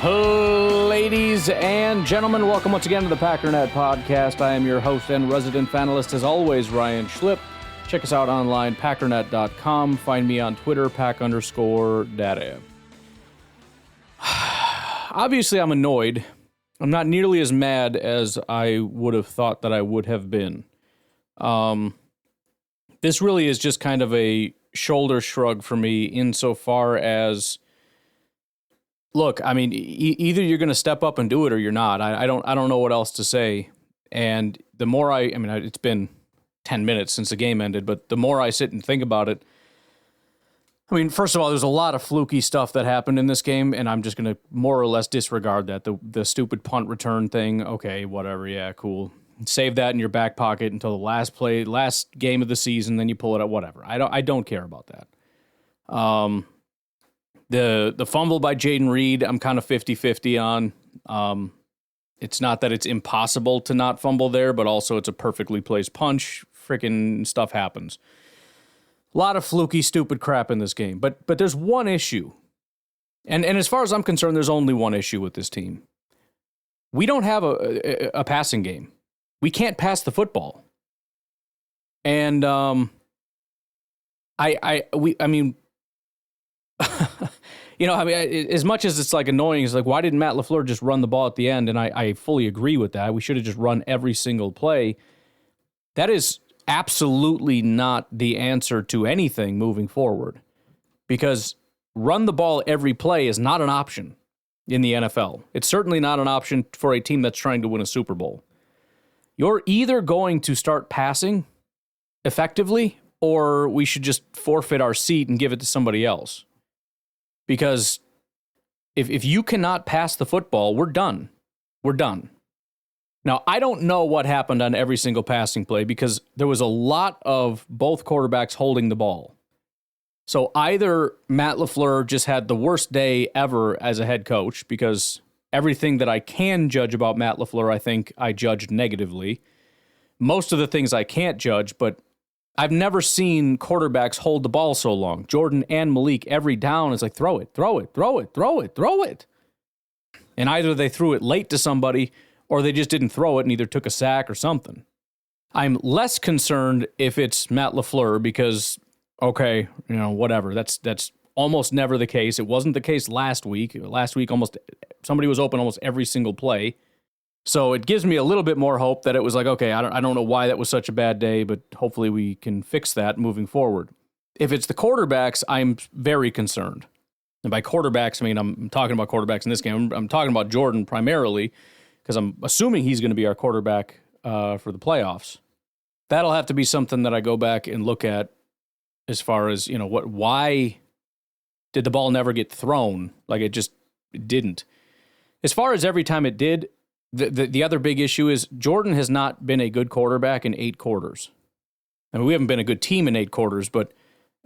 Ladies and gentlemen, welcome once again to the Packernet Podcast. I am your host and resident fanalist, as always, Ryan Schlip. Check us out online, packernet.com. Find me on Twitter, pack_data. Obviously, I'm annoyed. I'm not nearly as mad as I would have thought that I would have been. This really is just kind of a shoulder shrug for me insofar as, look, I mean, either you're going to step up and do it or you're not. I don't know what else to say. And the more I mean, it's been 10 minutes since the game ended, but the more I sit and think about it, I mean, first of all, there's a lot of fluky stuff that happened in this game, and I'm just going to more or less disregard that. The stupid punt return thing, okay, whatever, yeah, cool. Save that in your back pocket until the last game of the season, then you pull it out, whatever. I don't care about that. The fumble by Jaden Reed, I'm kind of 50-50 on. It's not that it's impossible to not fumble there, but also it's a perfectly placed punch. Freaking stuff happens. A lot of fluky, stupid crap in this game. But there's one issue. And as far as I'm concerned, there's only one issue with this team. We don't have a passing game. We can't pass the football. And I mean, you know, I mean, as much as it's like annoying, it's like, why didn't Matt LaFleur just run the ball at the end? And I fully agree with that. We should have just run every single play. That is absolutely not the answer to anything moving forward, because run the ball every play is not an option in the NFL. It's certainly not an option for a team that's trying to win a Super Bowl. You're either going to start passing effectively, or we should just forfeit our seat and give it to somebody else. Because if you cannot pass the football, we're done. We're done. Now, I don't know what happened on every single passing play because there was a lot of both quarterbacks holding the ball. So either Matt LaFleur just had the worst day ever as a head coach, because everything that I can judge about Matt LaFleur, I think I judged negatively. Most of the things I can't judge, but I've never seen quarterbacks hold the ball so long. Jordan and Malik, every down is like, throw it, throw it, throw it, throw it, throw it. And either they threw it late to somebody or they just didn't throw it and either took a sack or something. I'm less concerned if it's Matt LaFleur because, okay, you know, whatever. That's almost never the case. It wasn't the case last week. Last week, almost somebody was open almost every single play. So it gives me a little bit more hope that it was like, okay, I don't know why that was such a bad day, but hopefully we can fix that moving forward. If it's the quarterbacks, I'm very concerned. And by quarterbacks, I mean, I'm talking about quarterbacks in this game. I'm talking about Jordan primarily, because I'm assuming he's going to be our quarterback for the playoffs. That'll have to be something that I go back and look at as far as, you know, why did the ball never get thrown? Like it didn't. As far as every time it did, the other big issue is Jordan has not been a good quarterback in 8 quarters. I mean, we haven't been a good team in 8 quarters, but,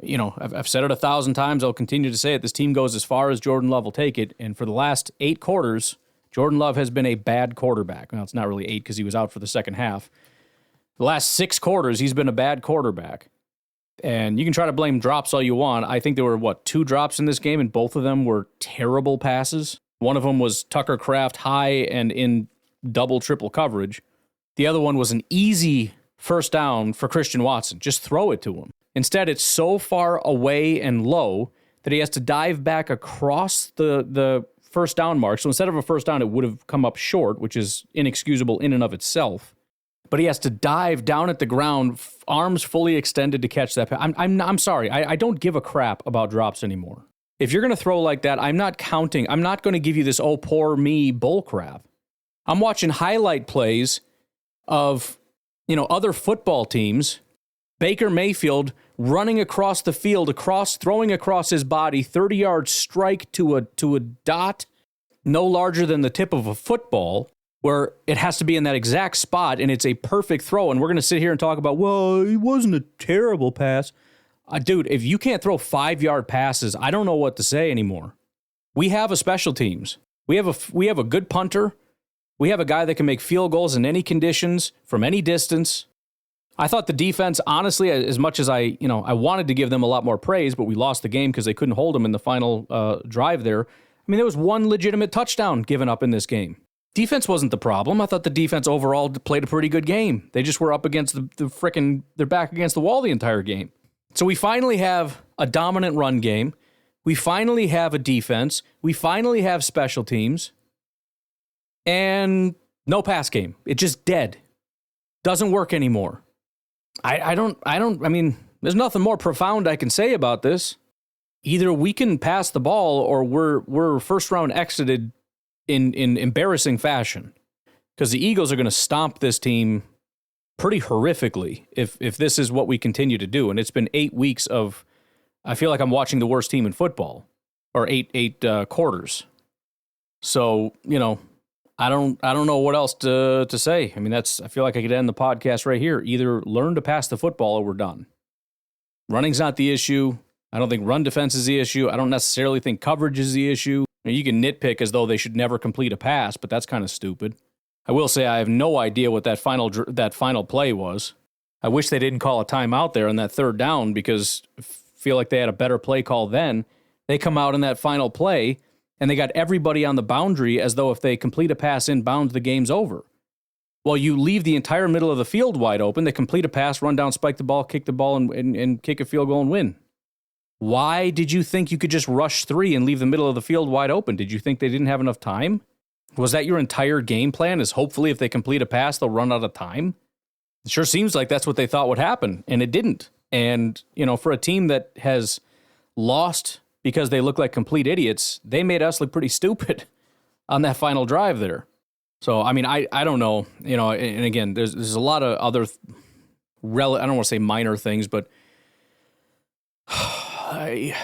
you know, I've said it 1,000 times. I'll continue to say it. This team goes as far as Jordan Love will take it. And for the last 8 quarters, Jordan Love has been a bad quarterback. Well, it's not really 8 because he was out for the second half. The last 6 quarters, he's been a bad quarterback. And you can try to blame drops all you want. I think there were, 2 drops in this game, and both of them were terrible passes. One of them was Tucker Kraft high and in double, triple coverage. The other one was an easy first down for Christian Watson. Just throw it to him. Instead, it's so far away and low that he has to dive back across the first down mark. So instead of a first down, it would have come up short, which is inexcusable in and of itself. But he has to dive down at the ground, arms fully extended to catch that. I'm sorry. I don't give a crap about drops anymore. If you're going to throw like that, I'm not counting. I'm not going to give you this, oh, poor me bull crap. I'm watching highlight plays of, you know, other football teams. Baker Mayfield running across the field, throwing across his body, 30-yard strike to a dot no larger than the tip of a football, where it has to be in that exact spot, and it's a perfect throw. And we're going to sit here and talk about, well, it wasn't a terrible pass. Dude, if you can't throw 5-yard passes, I don't know what to say anymore. We have a special teams. We have a good punter. We have a guy that can make field goals in any conditions, from any distance. I thought the defense, honestly, as much as I wanted to give them a lot more praise, but we lost the game because they couldn't hold them in the final drive there. I mean, there was one legitimate touchdown given up in this game. Defense wasn't the problem. I thought the defense overall played a pretty good game. They just were up against they're back against the wall the entire game. So we finally have a dominant run game. We finally have a defense. We finally have special teams. And no pass game. It's just dead. Doesn't work anymore. I mean, there's nothing more profound I can say about this. Either we can pass the ball or we're first round exited in embarrassing fashion, because the Eagles are going to stomp this team pretty horrifically if this is what we continue to do. And it's been 8 weeks of, I feel like I'm watching the worst team in football, or eight quarters. So, I don't know what else to say. I mean, I feel like I could end the podcast right here. Either learn to pass the football or we're done. Running's not the issue. I don't think run defense is the issue. I don't necessarily think coverage is the issue. You can nitpick as though they should never complete a pass, but that's kind of stupid. I will say I have no idea what that final play was. I wish they didn't call a timeout there on that third down, because I feel like they had a better play call then. They come out in that final play, and they got everybody on the boundary as though if they complete a pass inbounds, the game's over. Well, you leave the entire middle of the field wide open. They complete a pass, run down, spike the ball, kick the ball, and kick a field goal and win. Why did you think you could just rush 3 and leave the middle of the field wide open? Did you think they didn't have enough time? Was that your entire game plan, is hopefully if they complete a pass, they'll run out of time? It sure seems like that's what they thought would happen, and it didn't. And, for a team that has lost because they look like complete idiots, they made us look pretty stupid on that final drive there. So, I mean, I don't know, and again, there's a lot of other, I don't want to say minor things, but I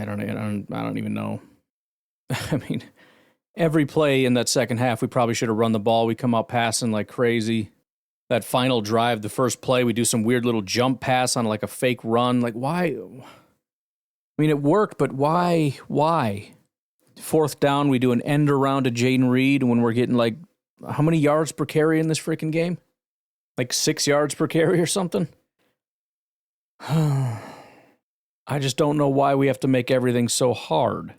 don't even know. I mean, every play in that second half, we probably should have run the ball. We come out passing like crazy. That final drive, the first play, we do some weird little jump pass on like a fake run. Like, why? I mean, it worked, but why? Why? Fourth down, we do an end around to Jaden Reed when we're getting like, how many yards per carry in this freaking game? Like 6 yards per carry or something? I just don't know why we have to make everything so hard.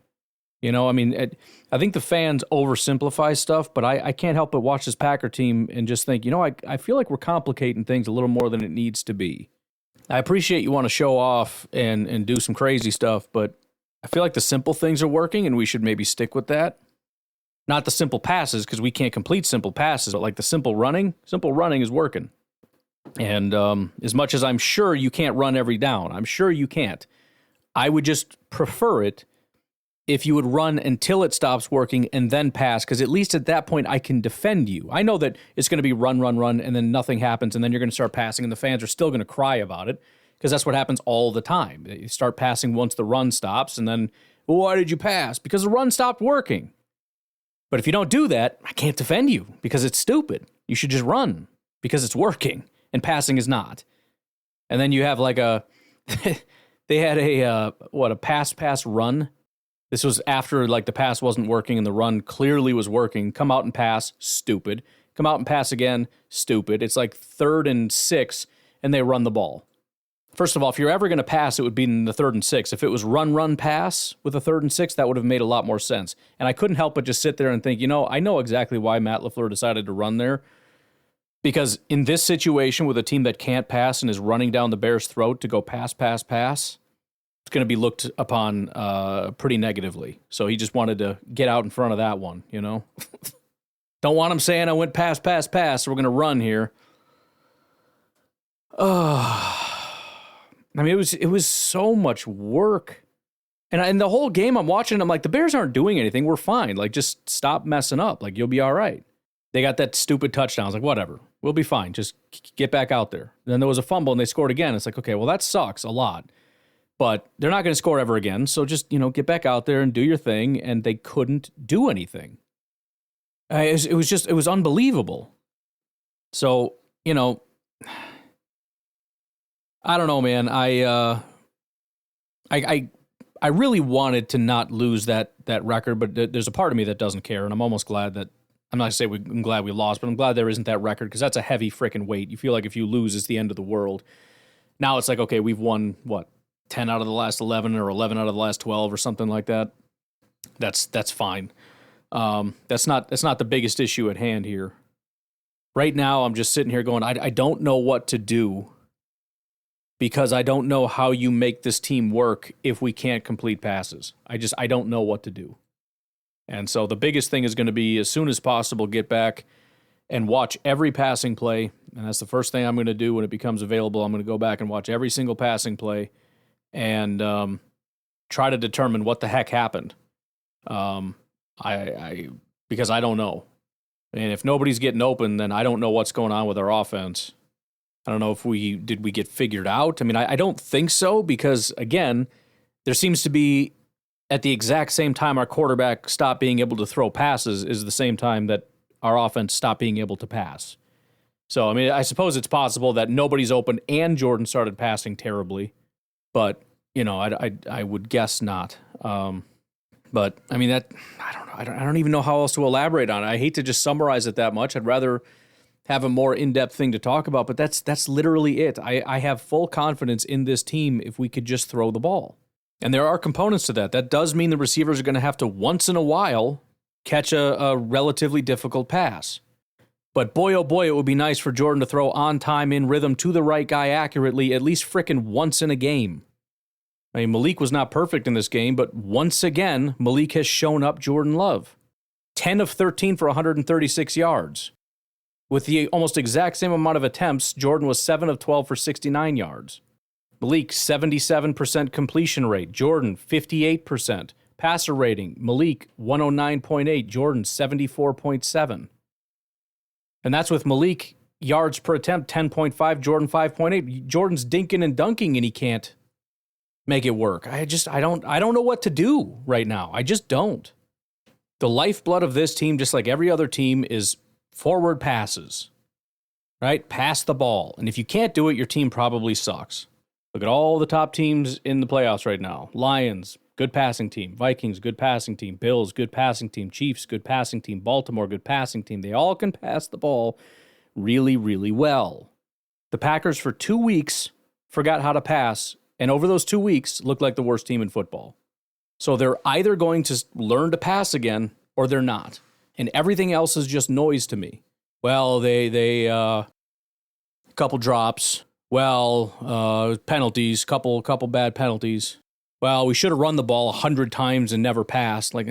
I mean, I think the fans oversimplify stuff, but I can't help but watch this Packer team and just think, I feel like we're complicating things a little more than it needs to be. I appreciate you want to show off and do some crazy stuff, but I feel like the simple things are working and we should maybe stick with that. Not the simple passes, because we can't complete simple passes, but like the simple running is working. And as much as I'm sure you can't run every down, I'm sure you can't. I would just prefer it if you would run until it stops working and then pass, because at least at that point I can defend you. I know that it's going to be run, and then nothing happens, and then you're going to start passing, and the fans are still going to cry about it, because that's what happens all the time. You start passing once the run stops, and then, well, why did you pass? Because the run stopped working. But if you don't do that, I can't defend you, because it's stupid. You should just run, because it's working, and passing is not. And then you have like they had a pass run. This was after like the pass wasn't working and the run clearly was working. Come out and pass, stupid. Come out and pass again, stupid. It's like 3rd and 6 and they run the ball. First of all, if you're ever going to pass, it would be in the 3rd and 6. If it was run, pass with a 3rd and 6, that would have made a lot more sense. And I couldn't help but just sit there and think, I know exactly why Matt LaFleur decided to run there. Because in this situation with a team that can't pass and is running down the Bears' throat to go pass, it's going to be looked upon pretty negatively. So he just wanted to get out in front of that one, Don't want him saying I went pass, so we're going to run here. I mean, it was so much work. And the whole game I'm watching, I'm like, the Bears aren't doing anything. We're fine. Like, just stop messing up. Like, you'll be all right. They got that stupid touchdown. I was like, whatever. We'll be fine. Just get back out there. And then there was a fumble and they scored again. It's like, okay, well, that sucks a lot. But they're not going to score ever again. So just, get back out there and do your thing. And they couldn't do anything. It was unbelievable. So, I don't know, man. I really wanted to not lose that record, but there's a part of me that doesn't care. And I'm almost glad that, I'm not going to say I'm glad we lost, but I'm glad there isn't that record, because that's a heavy freaking weight. You feel like if you lose, it's the end of the world. Now it's like, okay, we've won, 10 out of the last 11 or 11 out of the last 12 or something like that. That's fine. That's not the biggest issue at hand here. Right now, I'm just sitting here going, I don't know what to do because I don't know how you make this team work if we can't complete passes. I don't know what to do. And so the biggest thing is going to be, as soon as possible, get back and watch every passing play. And that's the first thing I'm going to do when it becomes available. I'm going to go back and watch every single passing play and try to determine what the heck happened. Because I don't know. And if nobody's getting open, then I don't know what's going on with our offense. I don't know if we get figured out. I mean, I don't think so, because, again, there seems to be, at the exact same time our quarterback stopped being able to throw passes is the same time that our offense stopped being able to pass. So, I mean, I suppose it's possible that nobody's open and Jordan started passing terribly, but, you know, I would guess not. But, I mean, that, I don't know. I don't even know how else to elaborate on it. I hate to just summarize it that much. I'd rather have a more in-depth thing to talk about, but that's literally it. I have full confidence in this team if we could just throw the ball. And there are components to that. That does mean the receivers are going to have to, once in a while, catch a relatively difficult pass. But boy, oh boy, it would be nice for Jordan to throw on time, in rhythm, to the right guy accurately, at least frickin' once in a game. I mean, Malik was not perfect in this game, but once again, Malik has shown up Jordan love. 10 of 13 for 136 yards. With the almost exact same amount of attempts, Jordan was 7 of 12 for 69 yards. Malik, 77% completion rate. Jordan, 58%. Passer rating, Malik, 109.8. Jordan, 74.7. And that's with Malik, yards per attempt, 10.5. Jordan, 5.8. Jordan's dinking and dunking, and he can't make it work. I don't know what to do right now. I just don't. The lifeblood of this team, just like every other team, is forward passes, right? Pass the ball. And if you can't do it, your team probably sucks. Look at all the top teams in the playoffs right now. Lions, good passing team. Vikings, good passing team. Bills, good passing team. Chiefs, good passing team. Baltimore, good passing team. They all can pass the ball really, really well. The Packers, for 2 weeks, forgot how to pass, and over those 2 weeks, looked like the worst team in football. So they're either going to learn to pass again, or they're not. And everything else is just noise to me. Well, they couple drops. Well, penalties, couple bad penalties. Well, we should have run the ball 100 times and never passed. Like,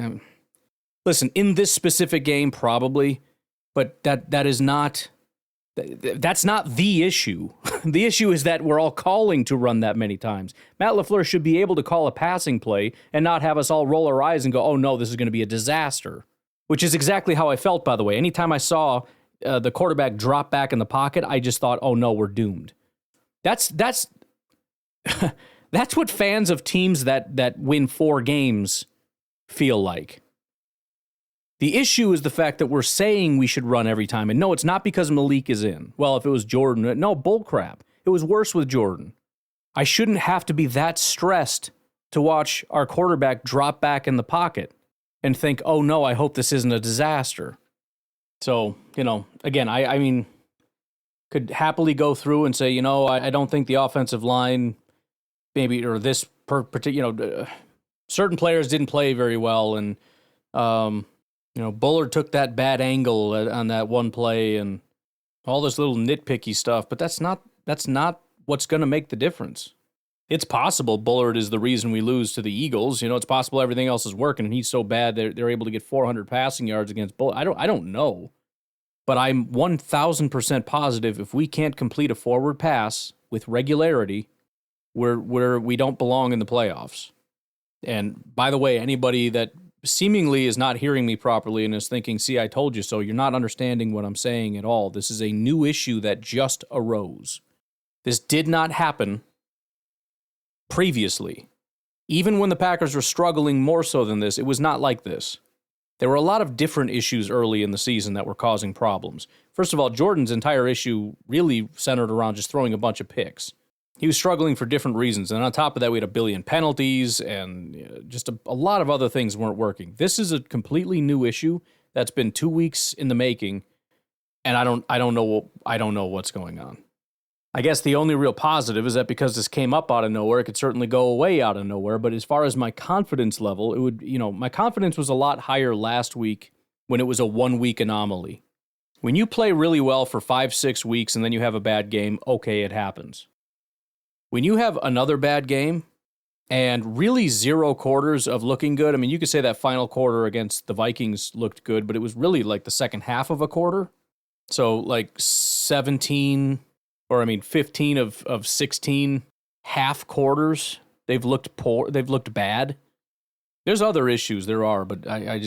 listen, in this specific game, probably, but that is not. That's not the issue. The issue is that we're all calling to run that many times. Matt LaFleur should be able to call a passing play and not have us all roll our eyes and go, oh no, this is going to be a disaster. Which is exactly how I felt, by the way. Anytime I saw the quarterback drop back in the pocket, I just thought, oh no, we're doomed. That's that's what fans of teams that win 4 games feel like. The issue is the fact that we're saying we should run every time. And no, it's not because Malik is in. Well, if it was Jordan, no, bullcrap. It was worse with Jordan. I shouldn't have to be that stressed to watch our quarterback drop back in the pocket and think, oh no, I hope this isn't a disaster. So, again, I mean, could happily go through and say, I don't think the offensive line, maybe, or this particular, certain players didn't play very well, and Bullard took that bad angle on that one play, and all this little nitpicky stuff. But that's not what's going to make the difference. It's possible Bullard is the reason we lose to the Eagles. It's possible everything else is working, and he's so bad they're able to get 400 passing yards against Bullard. I don't know. But I'm 1,000% positive if we can't complete a forward pass with regularity, we don't belong in the playoffs. And by the way, anybody that seemingly is not hearing me properly and is thinking, see, I told you so, you're not understanding what I'm saying at all. This is a new issue that just arose. This did not happen previously. Even when the Packers were struggling more so than this, it was not like this. There were a lot of different issues early in the season that were causing problems. First of all, Jordan's entire issue really centered around just throwing a bunch of picks. He was struggling for different reasons. And on top of that, we had a billion penalties and just a lot of other things weren't working. This is a completely new issue that's been 2 weeks in the making. And I don't know what's going on. I guess the only real positive is that because this came up out of nowhere, it could certainly go away out of nowhere. But as far as my confidence level, it would, my confidence was a lot higher last week when it was a 1-week anomaly. When you play really well for 5-6 weeks and then you have a bad game, okay, it happens. When you have another bad game and really 0 quarters of looking good, I mean, you could say that final quarter against the Vikings looked good, but it was really like the second half of a quarter. So like 15 of 16 half quarters, they've looked poor, they've looked bad. There's other issues, there are, but I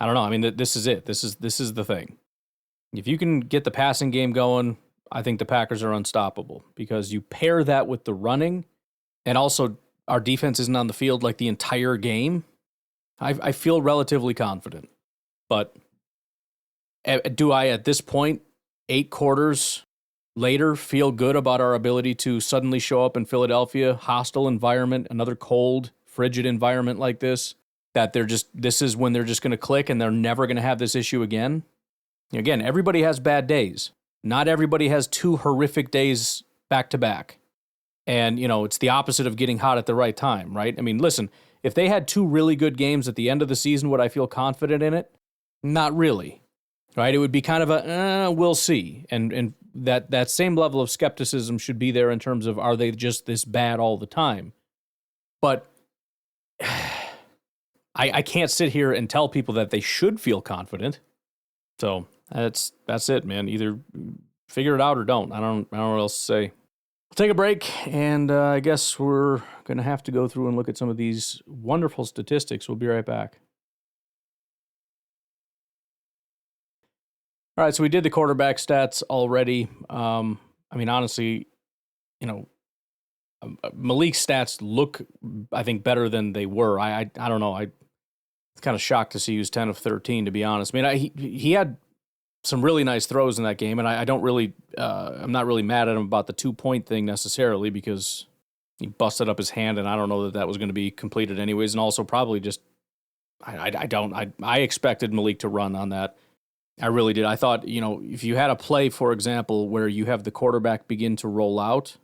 don't know. I mean, this is it. This is the thing. If you can get the passing game going, I think the Packers are unstoppable because you pair that with the running, and also our defense isn't on the field like the entire game. I feel relatively confident. But do I, at this point, 8 quarters later, feel good about our ability to suddenly show up in Philadelphia, hostile environment, another cold, frigid environment like this, that this is when they're just going to click and they're never going to have this issue again? Again, everybody has bad days. Not everybody has 2 horrific days back to back. And, it's the opposite of getting hot at the right time, right? I mean, listen, if they had 2 really good games at the end of the season, would I feel confident in it? Not really, right? It would be kind of we'll see. And that same level of skepticism should be there in terms of, are they just this bad all the time? But I can't sit here and tell people that they should feel confident. So that's it, man. Either figure it out or don't. I don't know what else to say. We'll take a break, and I guess we're going to have to go through and look at some of these wonderful statistics. We'll be right back. All right, so we did the quarterback stats already. I mean, honestly, Malik's stats look, I think, better than they were. I don't know. I'm kind of shocked to see he was 10 of 13, to be honest. I mean, he had some really nice throws in that game, and I'm not really mad at him about the 2-point thing necessarily because he busted up his hand, and I don't know that was going to be completed anyways, and also probably just, I expected Malik to run on that. I really did. I thought, if you had a play, for example, where you have the quarterback begin to roll out,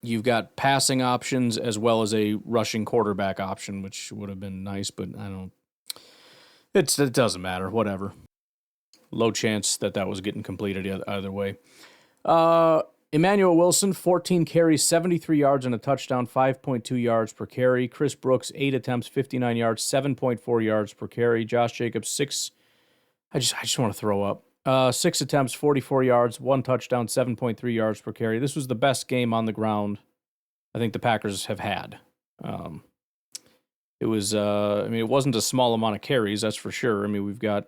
you've got passing options as well as a rushing quarterback option, which would have been nice, but it doesn't matter, whatever. Low chance that was getting completed either way. Emmanuel Wilson, 14 carries, 73 yards and a touchdown, 5.2 yards per carry. Chris Brooks, 8 attempts, 59 yards, 7.4 yards per carry. Josh Jacobs, 6. I just want to throw up. 6 attempts, 44 yards, 1 touchdown, 7.3 yards per carry. This was the best game on the ground I think the Packers have had. It was, it wasn't a small amount of carries, that's for sure. I mean, we've got,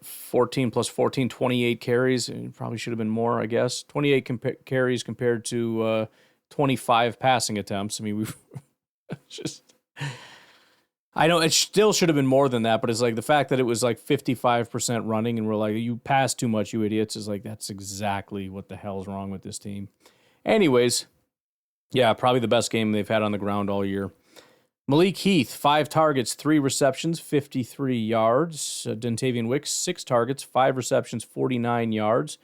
14 plus 14, 28 carries. It probably should have been more, I guess. 28 carries compared to 25 passing attempts. I mean, we've just... I know it still should have been more than that, but it's like the fact that it was like 55% running and we're like, you pass too much, you idiots, is like, that's exactly what the hell is wrong with this team. Anyways, yeah, probably the best game they've had on the ground all year. Malik Heath, 5 targets, 3 receptions, 53 yards. Dontavian Wicks, 6 targets, 5 receptions, 49 yards.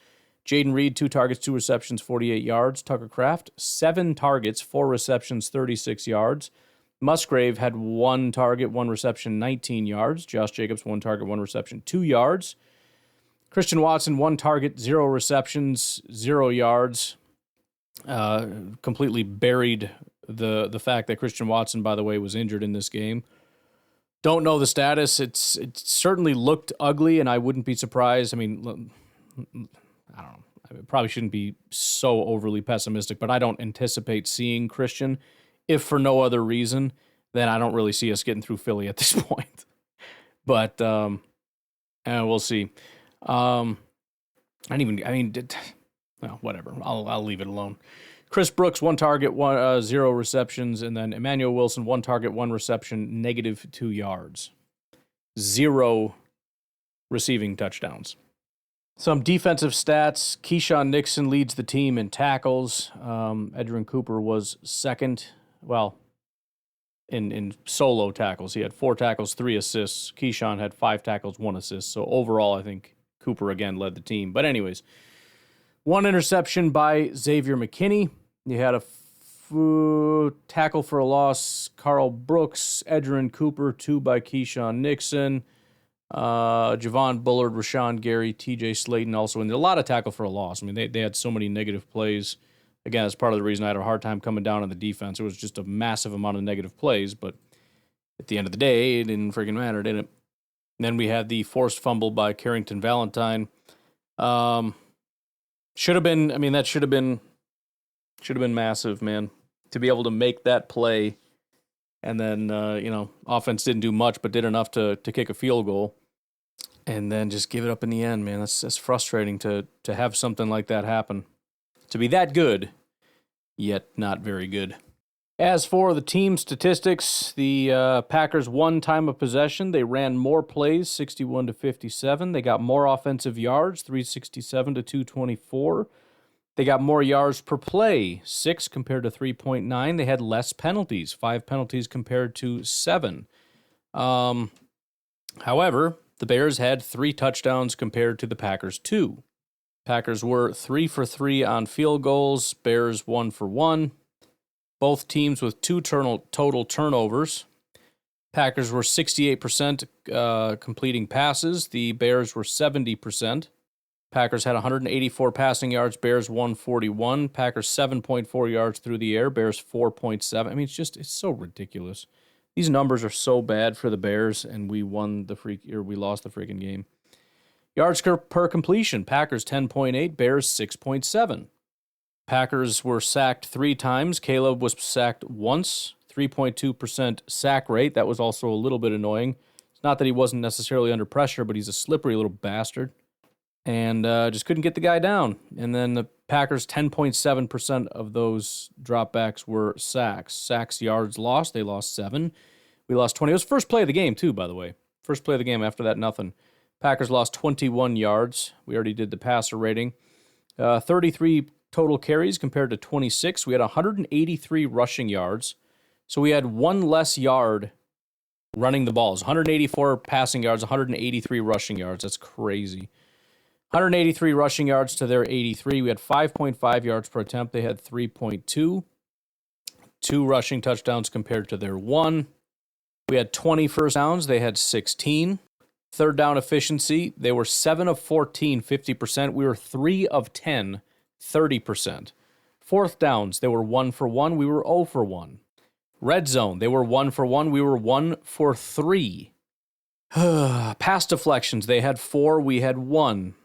Jaden Reed, 2 targets, 2 receptions, 48 yards. Tucker Kraft, 7 targets, 4 receptions, 36 yards. Musgrave had 1 target, 1 reception, 19 yards. Josh Jacobs, 1 target, 1 reception, 2 yards. Christian Watson, 1 target, 0 receptions, 0 yards. Completely buried the fact that Christian Watson, by the way, was injured in this game. Don't know the status. It certainly looked ugly, and I wouldn't be surprised. I mean, I don't know. I probably shouldn't be so overly pessimistic, but I don't anticipate seeing Christian. If for no other reason, then I don't really see us getting through Philly at this point. But we'll see. Whatever. I'll leave it alone. Chris Brooks, 1 target, 0 receptions, and then Emmanuel Wilson, 1 target, 1 reception, -2 yards. 0 receiving touchdowns. Some defensive stats. Keyshawn Nixon leads the team in tackles. Edgerrin Cooper was second. Well, in solo tackles. He had 4 tackles, 3 assists. Keyshawn had 5 tackles, 1 assist. So overall, I think Cooper again led the team. But anyways, One interception by Xavier McKinney. You had a tackle for a loss, Carl Brooks, Edgerrin Cooper, 2 by Keyshawn Nixon, Javon Bullard, Rashawn Gary, TJ Slayton also in there. A lot of tackle for a loss. I mean, they had so many negative plays. Again, that's part of the reason I had a hard time coming down on the defense. It was just a massive amount of negative plays, but at the end of the day, it didn't freaking matter, did it? And then we had the forced fumble by Carrington Valentine. Should have been massive, man, to be able to make that play. And then, offense didn't do much, but did enough to kick a field goal. And then just give it up in the end, man. That's frustrating to have something like that happen. To be that good, yet not very good. As for the team statistics, the Packers won time of possession. They ran more plays, 61-57. They got more offensive yards, 367 to 224. They got more yards per play, 6 compared to 3.9. They had less penalties, 5 penalties compared to 7. However, the Bears had 3 touchdowns compared to the Packers' 2. Packers were 3 for 3 on field goals, Bears 1 for 1. Both teams with 2 total turnovers. Packers were 68% completing passes. The Bears were 70%. Packers had 184 passing yards. Bears 141. Packers 7.4 yards through the air. Bears 4.7. I mean, it's so ridiculous. These numbers are so bad for the Bears, and we lost the freaking game. Yards per completion. Packers 10.8. Bears 6.7. Packers were sacked 3 times. Caleb was sacked once, 3.2% sack rate. That was also a little bit annoying. It's not that he wasn't necessarily under pressure, but he's a slippery little bastard. And just couldn't get the guy down. And then the Packers, 10.7% of those dropbacks were sacks. Sacks, yards lost. They lost 7. We lost 20. It was the first play of the game, too, by the way. First play of the game. After that, nothing. Packers lost 21 yards. We already did the passer rating. 33 total carries compared to 26. We had 183 rushing yards. So we had 1 less yard running the balls. 184 passing yards, 183 rushing yards. That's crazy. 183 rushing yards to their 83. We had 5.5 yards per attempt. They had 3.2. 2 rushing touchdowns compared to their 1. We had 20 first downs. They had 16. Third down efficiency, they were 7 of 14, 50%. We were 3 of 10, 30%. Fourth downs, they were 1 for 1. We were 0 for 1. Red zone, they were 1 for 1. We were 1 for 3. Pass deflections, they had 4. We had 1.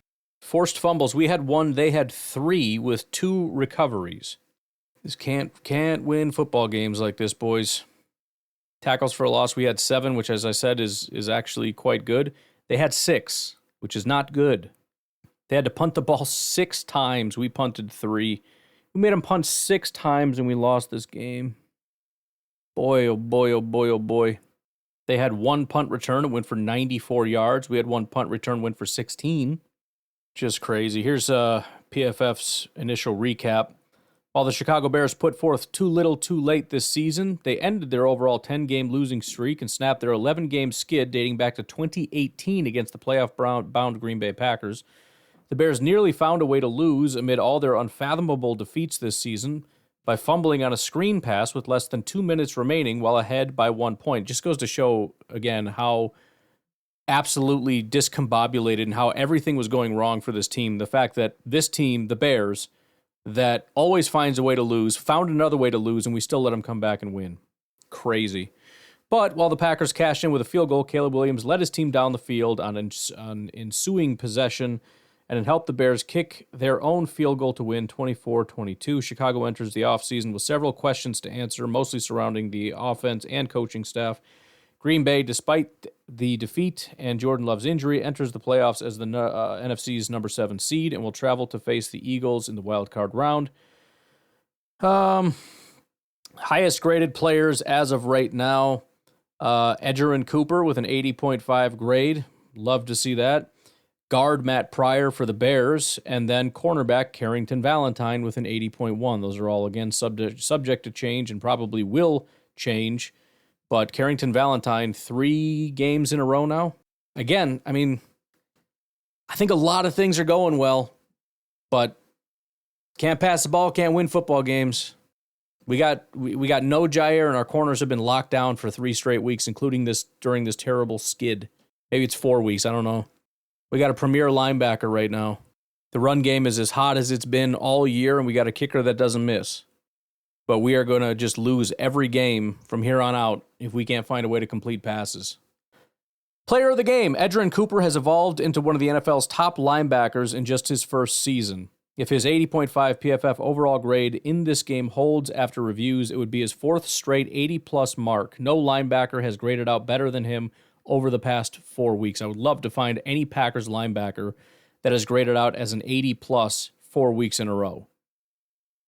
Forced fumbles, we had 1. They had 3 with 2 recoveries. This can't win football games like this, boys. Tackles for a loss, we had 7, which, as I said, is actually quite good. They had 6, which is not good. They had to punt the ball 6 times. We punted 3. We made them punt 6 times, and we lost this game. Boy, oh boy, oh boy, oh boy. They had 1 punt return. It went for 94 yards. We had 1 punt return, went for 16. Just crazy. Here's PFF's initial recap. While the Chicago Bears put forth too little too late this season, they ended their overall 10-game losing streak and snapped their 11-game skid dating back to 2018 against the playoff-bound Green Bay Packers. The Bears nearly found a way to lose amid all their unfathomable defeats this season by fumbling on a screen pass with less than 2 minutes remaining while ahead by 1 point. Just goes to show, again, how absolutely discombobulated and how everything was going wrong for this team. The fact that this team, the Bears, that always finds a way to lose, found another way to lose, and we still let them come back and win. Crazy. But while the Packers cashed in with a field goal, Caleb Williams led his team down the field on ensuing possession, and it helped the Bears kick their own field goal to win 24-22. Chicago enters the offseason with several questions to answer, mostly surrounding the offense and coaching staff. Green Bay, despite the defeat and Jordan Love's injury, enters the playoffs as the NFC's number 7 seed and will travel to face the Eagles in the wild card round. Highest graded players as of right now, Edgerrin Cooper with an 80.5 grade. Love to see that. Guard Matt Pryor for the Bears, and then cornerback Carrington Valentine with an 80.1. Those are all, again, subject to change and probably will change. But Carrington Valentine, 3 games in a row now. Again, I mean, I think a lot of things are going well, but Can't pass the ball, can't win football games. We got no Jair, and our corners have been locked down for 3 straight weeks, including during this terrible skid. Maybe it's 4 weeks, I don't know. We got a premier linebacker right now. The run game is as hot as it's been all year, and we got a kicker that doesn't miss. But we are going to just lose every game from here on out if we can't find a way to complete passes. Player of the game, Edgerrin Cooper has evolved into one of the NFL's top linebackers in just his first season. If his 80.5 PFF overall grade in this game holds after reviews, it would be his 4th straight 80-plus mark. No linebacker has graded out better than him over the past 4 weeks. I would love to find any Packers linebacker that has graded out as an 80-plus 4 weeks in a row.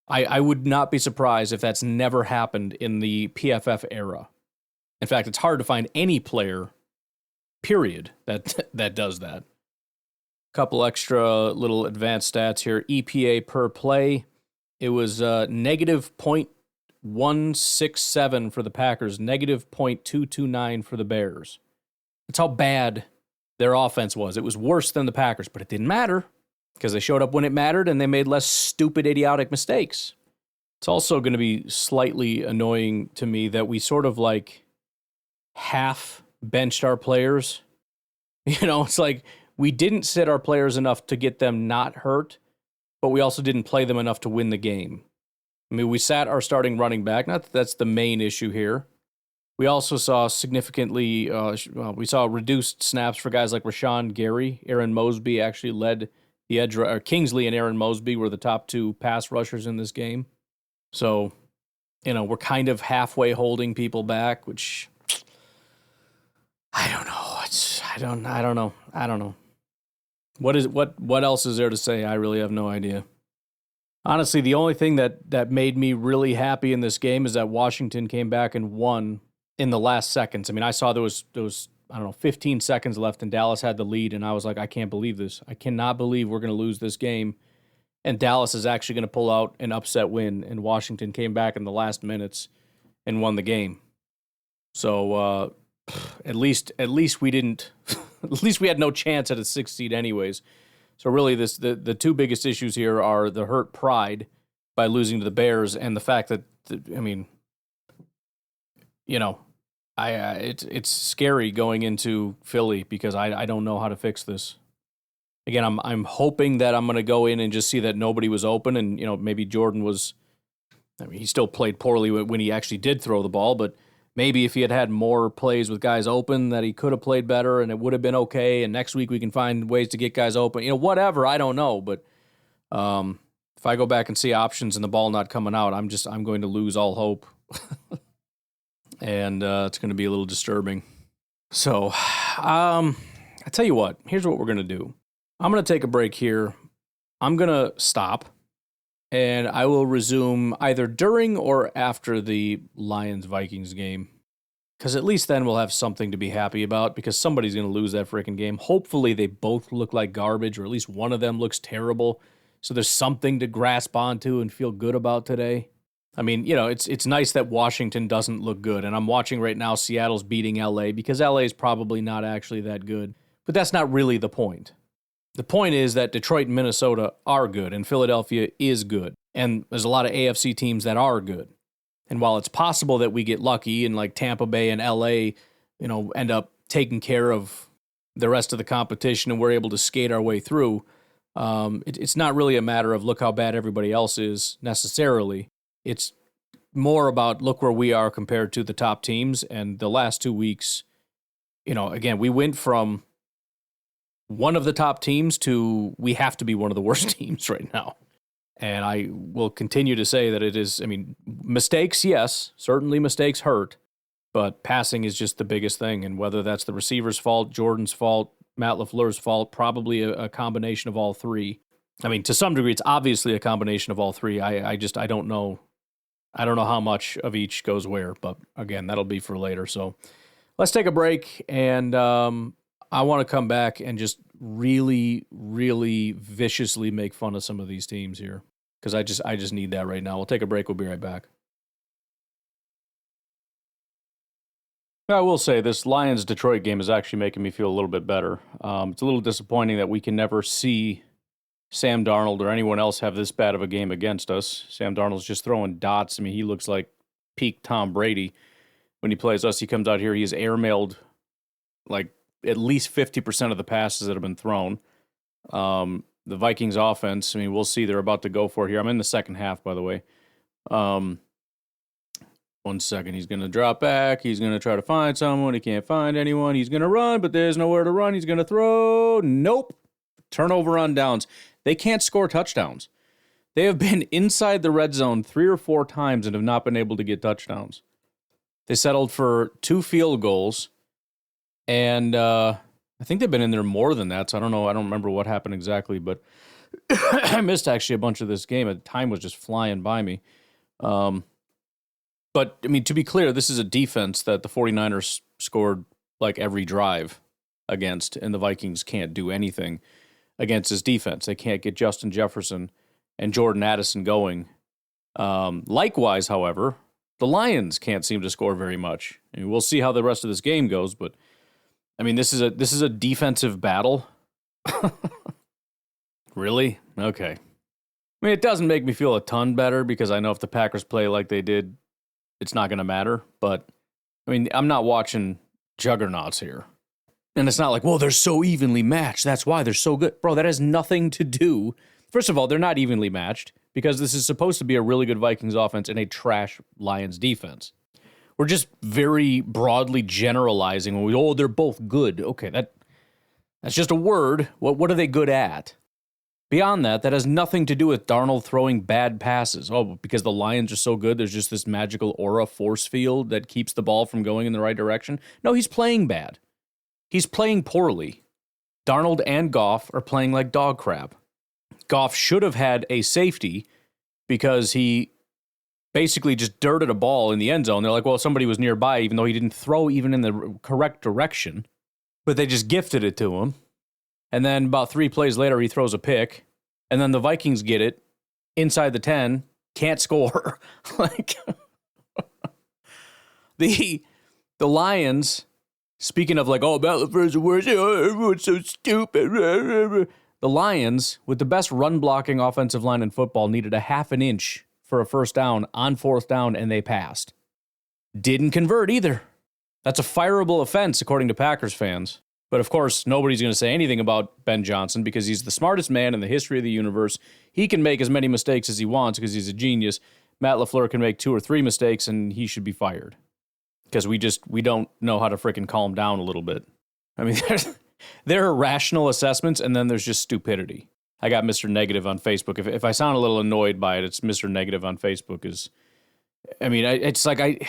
I would not be surprised if that's never happened in the PFF era. In fact, it's hard to find any player, period, that does that. Couple extra little advanced stats here. EPA per play. It was negative 0.167 for the Packers, negative 0.229 for the Bears. That's how bad their offense was. It was worse than the Packers, but it didn't matter because they showed up when it mattered and they made less stupid, idiotic mistakes. It's also going to be slightly annoying to me that we sort of like half benched our players. You know, it's like we didn't sit our players enough to get them not hurt, but we also didn't play them enough to win the game. I mean, we sat our starting running back. Not that that's the main issue here. We also saw significantly, we saw reduced snaps for guys like Rashawn Gary. Aaron Mosby actually led the edge, or Kingsley and Aaron Mosby were the top 2 pass rushers in this game. So, you know, we're kind of halfway holding people back, which I don't know. I don't know. What else is there to say? I really have no idea. Honestly, the only thing that made me really happy in this game is that Washington came back and won in the last seconds. I mean, I saw there was 15 seconds left and Dallas had the lead, and I was like, I can't believe this. I cannot believe we're going to lose this game, and Dallas is actually going to pull out an upset win, and Washington came back in the last minutes and won the game. So at least we didn't. At least we had no chance at a 6th seed anyways. So really, the 2 biggest issues here are the hurt pride by losing to the Bears and the fact that, I mean, you know, it's scary going into Philly because I don't know how to fix this. Again, I'm hoping that I'm going to go in and just see that nobody was open, and you know maybe Jordan was. I mean, he still played poorly when he actually did throw the ball, but maybe if he had more plays with guys open, that he could have played better and it would have been okay. And next week we can find ways to get guys open. You know, whatever. I don't know, but if I go back and see options and the ball not coming out, I'm going to lose all hope. And it's going to be a little disturbing. So, I tell you what, here's what we're going to do. I'm going to take a break here. I'm going to stop, and I will resume either during or after the Lions-Vikings game, because at least then we'll have something to be happy about, because somebody's going to lose that freaking game. Hopefully they both look like garbage, or at least one of them looks terrible, so there's something to grasp onto and feel good about today. I mean, you know, it's nice that Washington doesn't look good, and I'm watching right now Seattle's beating L.A. because L.A. is probably not actually that good. But that's not really the point. The point is that Detroit and Minnesota are good, and Philadelphia is good, and there's a lot of AFC teams that are good. And while it's possible that we get lucky and like Tampa Bay and L.A., you know, end up taking care of the rest of the competition and we're able to skate our way through, it's not really a matter of look how bad everybody else is necessarily. It's more about look where we are compared to the top teams. And the last 2 weeks, you know, again, we went from one of the top teams to we have to be one of the worst teams right now. And I will continue to say that it is, I mean, mistakes, yes, certainly mistakes hurt, but passing is just the biggest thing. And whether that's the receiver's fault, Jordan's fault, Matt LaFleur's fault, probably a combination of all three. I mean, to some degree, it's obviously a combination of all three. I don't know. I don't know how much of each goes where, but again, that'll be for later. So let's take a break, and I want to come back and just really, really viciously make fun of some of these teams here, because I just need that right now. We'll take a break. We'll be right back. I will say this Lions-Detroit game is actually making me feel a little bit better. It's a little disappointing that we can never see Sam Darnold or anyone else have this bad of a game against us. Sam Darnold's just throwing dots. I mean, he looks like peak Tom Brady when he plays us. He comes out here, he has airmailed like at least 50% of the passes that have been thrown. The Vikings offense, I mean, we'll see. They're about to go for it here. I'm in the second half, by the way. 1 second. He's going to drop back. He's going to try to find someone. He can't find anyone. He's going to run, but there's nowhere to run. He's going to throw. Nope. Turnover on downs. They can't score touchdowns. They have been inside the red zone 3 or 4 times and have not been able to get touchdowns. They settled for 2 field goals, and I think they've been in there more than that, so I don't know. I don't remember what happened exactly, but I missed actually a bunch of this game. Time was just flying by me. But, I mean, to be clear, this is a defense that the 49ers scored like every drive against, and the Vikings can't do anything against this defense. They can't get Justin Jefferson and Jordan Addison going. Likewise, however, the Lions can't seem to score very much. I mean, we'll see how the rest of this game goes, but I mean, this is a defensive battle. Really? Okay. I mean, it doesn't make me feel a ton better because I know if the Packers play like they did, it's not going to matter. But I mean, I'm not watching juggernauts here. And it's not like, well, they're so evenly matched. That's why they're so good. Bro, that has nothing to do. First of all, they're not evenly matched because this is supposed to be a really good Vikings offense and a trash Lions defense. We're just very broadly generalizing when they're both good. Okay, that's just a word. What are they good at? Beyond that, that has nothing to do with Darnold throwing bad passes. Oh, because the Lions are so good, there's just this magical aura force field that keeps the ball from going in the right direction. No, he's playing bad. He's playing poorly. Darnold and Goff are playing like dog crap. Goff should have had a safety because he basically just dirted a ball in the end zone. They're like, well, somebody was nearby, even though he didn't throw even in the correct direction. But they just gifted it to him. And then about 3 plays later, he throws a pick. And then the Vikings get it inside the 10, can't score. Like the Lions, speaking of like, oh, Matt LaFleur's the worst, oh, everyone's so stupid. The Lions, with the best run-blocking offensive line in football, needed a half an inch for a first down on 4th down, and they passed. Didn't convert either. That's a fireable offense, according to Packers fans. But of course, nobody's going to say anything about Ben Johnson because he's the smartest man in the history of the universe. He can make as many mistakes as he wants because he's a genius. Matt LaFleur can make 2 or 3 mistakes, and he should be fired. Because we don't know how to frickin' calm down a little bit. I mean, there are rational assessments, and then there's just stupidity. I got Mr. Negative on Facebook. If I sound a little annoyed by it, it's Mr. Negative on Facebook. It's like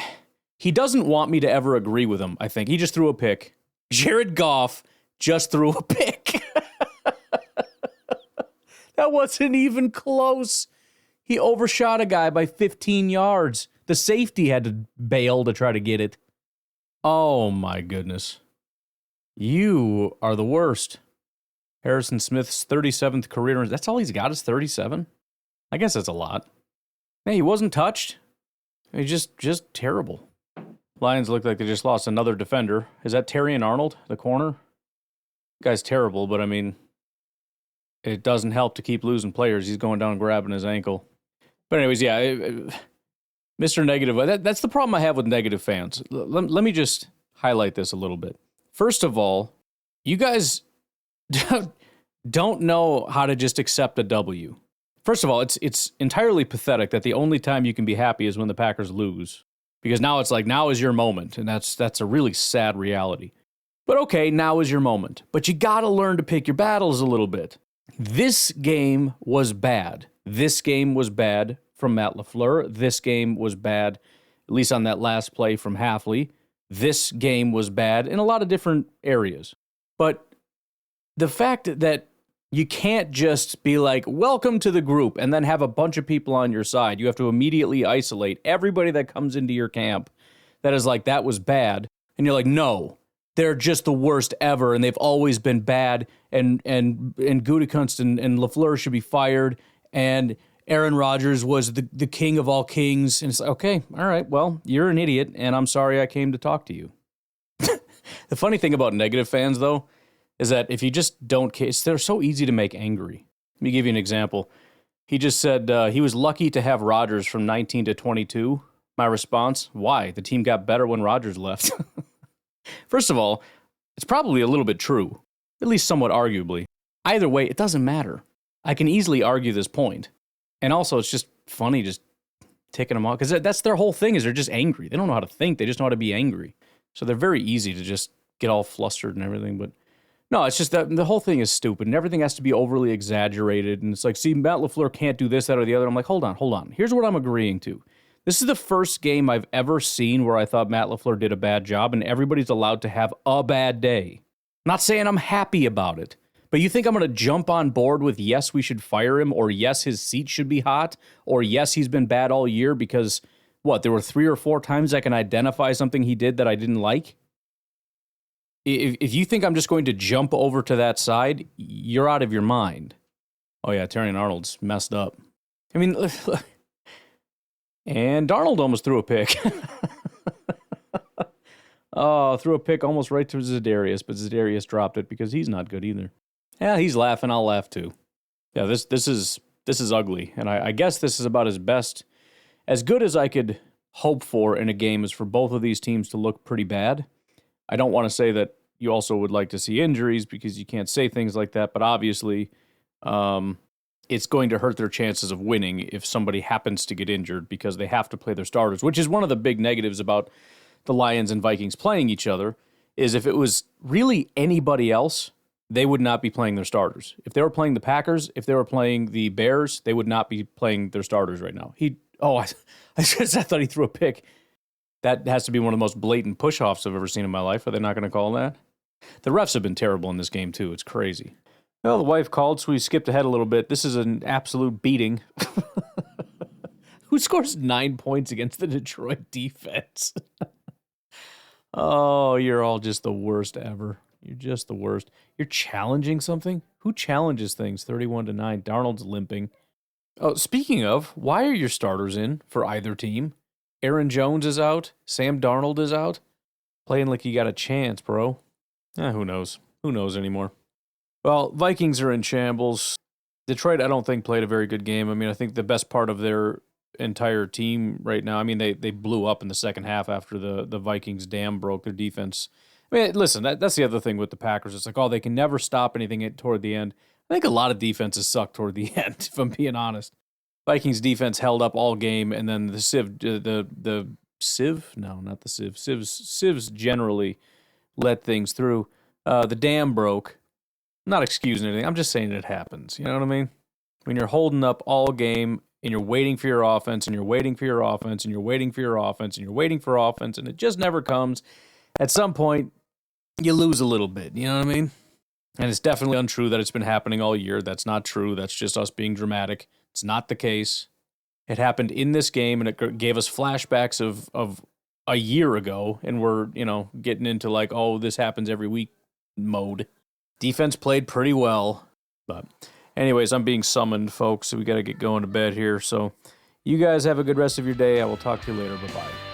he doesn't want me to ever agree with him, I think. He just threw a pick. Jared Goff just threw a pick. That wasn't even close. He overshot a guy by 15 yards. The safety had to bail to try to get it. Oh, my goodness. You are the worst. Harrison Smith's 37th career. That's all he's got is 37? I guess that's a lot. Hey, he wasn't touched. He's just terrible. Lions look like they just lost another defender. Is that Terrion Arnold, the corner? Guy's terrible, but I mean, it doesn't help to keep losing players. He's going down and grabbing his ankle. But anyways, yeah, Mr. Negative, that's the problem I have with negative fans. Let me just highlight this a little bit. First of all, you guys don't know how to just accept a W. First of all, it's entirely pathetic that the only time you can be happy is when the Packers lose. Because now it's like, now is your moment, and that's a really sad reality. But okay, now is your moment. But you gotta learn to pick your battles a little bit. This game was bad. This game was bad from Matt LaFleur. This game was bad, at least on that last play from Halfley. This game was bad in a lot of different areas. But the fact that you can't just be like, welcome to the group, and then have a bunch of people on your side. You have to immediately isolate everybody that comes into your camp that is like, that was bad. And you're like, no, they're just the worst ever, and they've always been bad, and Gutekunst and LaFleur should be fired, and Aaron Rodgers was the king of all kings. And it's like, okay, all right, well, you're an idiot, and I'm sorry I came to talk to you. The funny thing about negative fans, though, is that if you just don't care, they're so easy to make angry. me give you an example. He just said he was lucky to have Rodgers from 19 to 22. My response, why? The team got better when Rodgers left. First of all, it's probably a little bit true, at least somewhat arguably. Either way, it doesn't matter. I can easily argue this point. And also, it's just funny just ticking them off, because that's their whole thing, is they're just angry. They don't know how to think. They just know how to be angry. So they're very easy to just get all flustered and everything. But no, it's just that the whole thing is stupid, and everything has to be overly exaggerated. And it's like, see, Matt LaFleur can't do this, that, or the other. I'm like, hold on. Here's what I'm agreeing to. This is the first game I've ever seen where I thought Matt LaFleur did a bad job, and everybody's allowed to have a bad day. I'm not saying I'm happy about it, but you think I'm going to jump on board with yes, we should fire him, or yes, his seat should be hot, or yes, he's been bad all year because, there were 3 or 4 times I can identify something he did that I didn't like? If you think I'm just going to jump over to that side, you're out of your mind. Oh yeah, Terrion Arnold's messed up. I mean, and Darnold almost threw a pick. Threw a pick almost right to Za'Darius, but Za'Darius dropped it because he's not good either. Yeah, he's laughing. I'll laugh too. Yeah, this is ugly, and I guess this is about as good as I could hope for in a game, is for both of these teams to look pretty bad. I don't want to say that you also would like to see injuries, because you can't say things like that, but obviously it's going to hurt their chances of winning if somebody happens to get injured, because they have to play their starters, which is one of the big negatives about the Lions and Vikings playing each other, is if it was really anybody else, they would not be playing their starters. If they were playing the Packers, if they were playing the Bears, they would not be playing their starters right now. I thought he threw a pick. That has to be one of the most blatant push-offs I've ever seen in my life. Are they not going to call that? The refs have been terrible in this game, too. It's crazy. Well, the wife called, so we skipped ahead a little bit. This is an absolute beating. Who scores 9 points against the Detroit defense? Oh, you're all just the worst ever. You're just the worst. You're challenging something? Who challenges things 31-9? Darnold's limping. Oh, speaking of, why are your starters in for either team? Aaron Jones is out. Sam Darnold is out. Playing like you got a chance, bro. Who knows? Who knows anymore? Well, Vikings are in shambles. Detroit, I don't think, played a very good game. I mean, I think the best part of their entire team right now, I mean, they blew up in the second half after the Vikings dam broke their defense. I mean, listen, that's the other thing with the Packers. It's like, they can never stop anything toward the end. I think a lot of defenses suck toward the end, if I'm being honest. Vikings defense held up all game, and then the Sieves generally let things through. The dam broke. I'm not excusing anything. I'm just saying it happens. You know what I mean? When you're holding up all game, and you're waiting for your offense, and you're waiting for your offense, and you're waiting for your offense, and you're waiting for offense, and it just never comes, at some point, you lose a little bit. You know what I mean? And it's definitely untrue that it's been happening all year. That's not true. That's just us being dramatic. It's not the case. It happened in this game, and it gave us flashbacks of a year ago, and we're, getting into like, this happens every week mode. Defense played pretty well, but anyways, I'm being summoned, folks, so we got to get going to bed here. So you guys have a good rest of your day. I will talk to you later. Bye-bye.